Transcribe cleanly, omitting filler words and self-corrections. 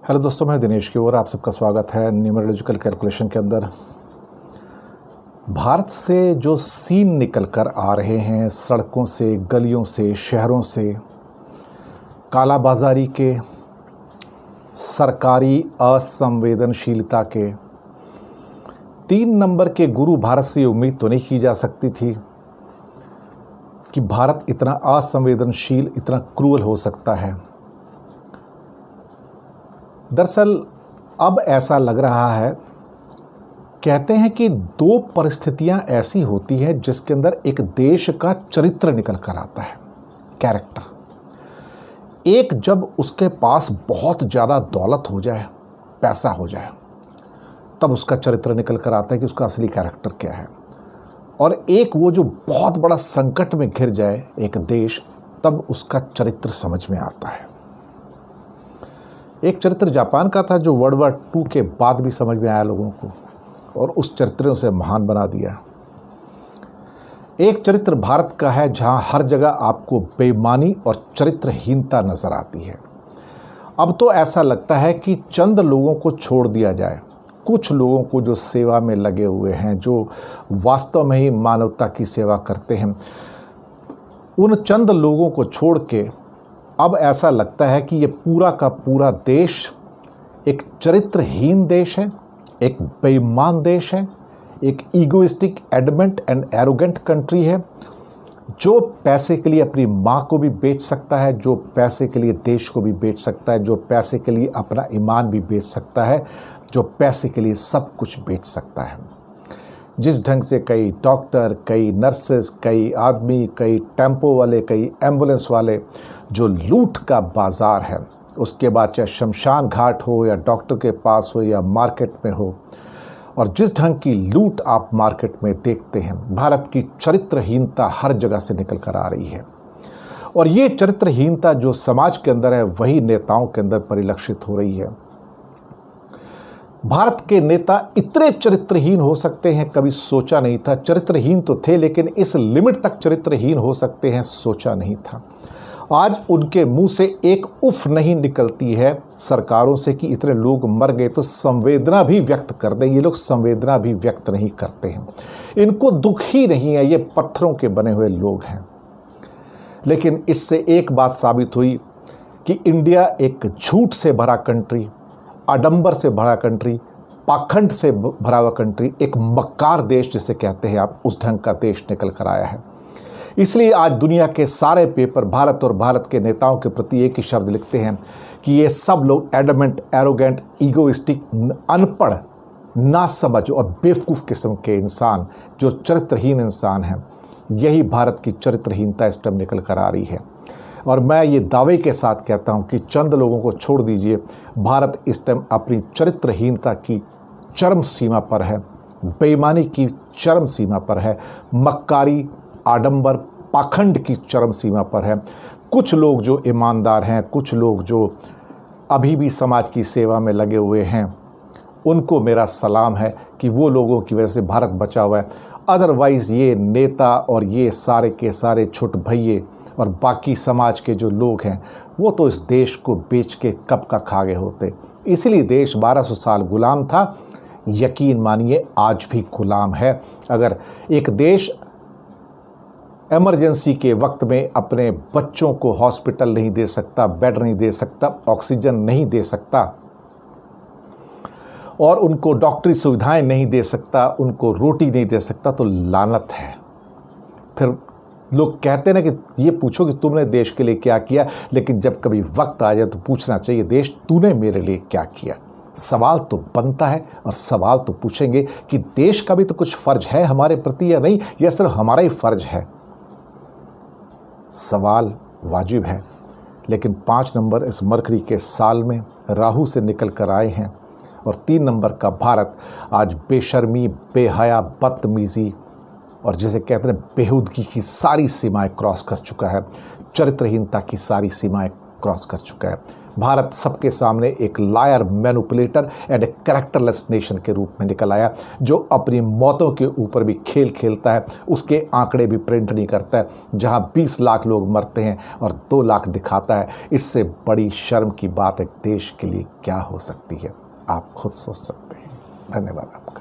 Hello दोस्तों, मैं दिनेश की ओर आप सबका स्वागत है न्यूमरोलॉजिकल कैलकुलेशन के अंदर। भारत से जो सीन निकल कर आ रहे हैं, सड़कों से, गलियों से, शहरों से, कालाबाजारी के, सरकारी असंवेदनशीलता के, 3 नंबर के गुरु भारत से उम्मीद तो नहीं की जा सकती थी कि भारत इतना असंवेदनशील, इतना क्रूअल हो सकता है। दरअसल अब ऐसा लग रहा है, कहते हैं कि 2 परिस्थितियां ऐसी होती हैं जिसके अंदर एक देश का चरित्र निकल कर आता है, कैरेक्टर। एक, जब उसके पास बहुत ज़्यादा दौलत हो जाए, पैसा हो जाए, तब उसका चरित्र निकल कर आता है कि उसका असली कैरेक्टर क्या है। और एक वो जो बहुत बड़ा संकट में घिर जाए एक देश, तब उसका चरित्र समझ में आता है। एक चरित्र जापान का था जो वर्ल्ड वॉर 2 के बाद भी समझ में आया लोगों को, और उस चरित्र ने उसे महान बना दिया। एक चरित्र भारत का है जहां हर जगह आपको बेईमानी और चरित्रहीनता नजर आती है। अब तो ऐसा लगता है कि चंद लोगों को छोड़ दिया जाए, कुछ लोगों को जो सेवा में लगे हुए हैं, जो वास्तव में ही मानवता की सेवा करते हैं, उन चंद लोगों को छोड़ के अब ऐसा लगता है कि ये पूरा का पूरा देश एक चरित्रहीन देश है, एक बेईमान देश है, एक egoistic, adamant and arrogant country है, जो पैसे के लिए अपनी माँ को भी बेच सकता है, जो पैसे के लिए देश को भी बेच सकता है, जो पैसे के लिए अपना ईमान भी बेच सकता है, जो पैसे के लिए सब कुछ बेच सकता है। जिस ढंग से कई डॉक्टर, कई नर्सेस, कई आदमी, कई टेम्पो वाले, कई एम्बुलेंस वाले, जो लूट का बाज़ार है, उसके बाद चाहे शमशान घाट हो या डॉक्टर के पास हो या मार्केट में हो, और जिस ढंग की लूट आप मार्केट में देखते हैं, भारत की चरित्रहीनता हर जगह से निकल कर आ रही है। और ये चरित्रहीनता जो समाज के अंदर है, वही नेताओं के अंदर परिलक्षित हो रही है। भारत के नेता इतने चरित्रहीन हो सकते हैं, कभी सोचा नहीं था। चरित्रहीन तो थे, लेकिन इस लिमिट तक चरित्रहीन हो सकते हैं, सोचा नहीं था। आज उनके मुंह से एक उफ नहीं निकलती है सरकारों से कि इतने लोग मर गए, तो संवेदना भी व्यक्त कर दें। ये लोग संवेदना भी व्यक्त नहीं करते हैं, इनको दुख ही नहीं है। ये पत्थरों के बने हुए लोग हैं। लेकिन इससे एक बात साबित हुई कि इंडिया एक झूठ से भरा कंट्री, आडंबर से भरा कंट्री, पाखंड से भरा हुआ कंट्री, एक मक्कार देश जिसे कहते हैं आप, उस ढंग का देश निकल कर आया है। इसलिए आज दुनिया के सारे पेपर भारत और भारत के नेताओं के प्रति एक ही शब्द लिखते हैं कि ये सब लोग एडमेंट, एरोगेंट, ईगोइस्टिक, अनपढ़, नासमझ और बेवकूफ़ किस्म के इंसान, जो चरित्रहीन इंसान हैं, यही भारत की चरित्रहीनता इस टाइम निकल कर आ रही है। और मैं ये दावे के साथ कहता हूँ कि चंद लोगों को छोड़ दीजिए, भारत इस टाइम अपनी चरित्रहीनता की चरम सीमा पर है, बेईमानी की चरम सीमा पर है, मक्कारी, आडंबर, पाखंड की चरम सीमा पर है। कुछ लोग जो ईमानदार हैं, कुछ लोग जो अभी भी समाज की सेवा में लगे हुए हैं, उनको मेरा सलाम है कि वो लोगों की वजह से भारत बचा हुआ है। अदरवाइज़ ये नेता और ये सारे के सारे छोट भैये और बाकी समाज के जो लोग हैं, वो तो इस देश को बेच के कब का खा गए होते। इसलिए देश 1200 साल गुलाम था, यकीन मानिए आज भी गुलाम है। अगर एक देश इमरजेंसी के वक्त में अपने बच्चों को हॉस्पिटल नहीं दे सकता, बेड नहीं दे सकता, ऑक्सीजन नहीं दे सकता, और उनको डॉक्टरी सुविधाएं नहीं दे सकता, उनको रोटी नहीं दे सकता, तो लानत है। फिर लोग कहते हैं ना कि ये पूछो कि तुमने देश के लिए क्या किया, लेकिन जब कभी वक्त आ जाए तो पूछना चाहिए, देश तूने मेरे लिए क्या किया। सवाल तो बनता है, और सवाल तो पूछेंगे कि देश का भी तो कुछ फ़र्ज है हमारे प्रति या नहीं, या सिर्फ हमारा ही फ़र्ज है। सवाल वाजिब है। लेकिन 5 नंबर इस मरकरी के साल में राहु से निकल कर आए हैं, और 3 नंबर का भारत आज बेशर्मी, बेहया, बदतमीज़ी और जिसे कहते हैं बेहुदगी की सारी सीमाएं क्रॉस कर चुका है, चरित्रहीनता की सारी सीमाएं क्रॉस कर चुका है। भारत सबके सामने एक liar, manipulator and a characterless nation के रूप में निकल आया, जो अपनी मौतों के ऊपर भी खेल खेलता है, उसके आंकड़े भी प्रिंट नहीं करता है। जहां 20 लाख लोग मरते हैं और 2 लाख दिखाता है, इससे बड़ी शर्म की बात एक देश के लिए क्या हो सकती है? आप खुद सोच सकते हैं। धन्यवाद आपका।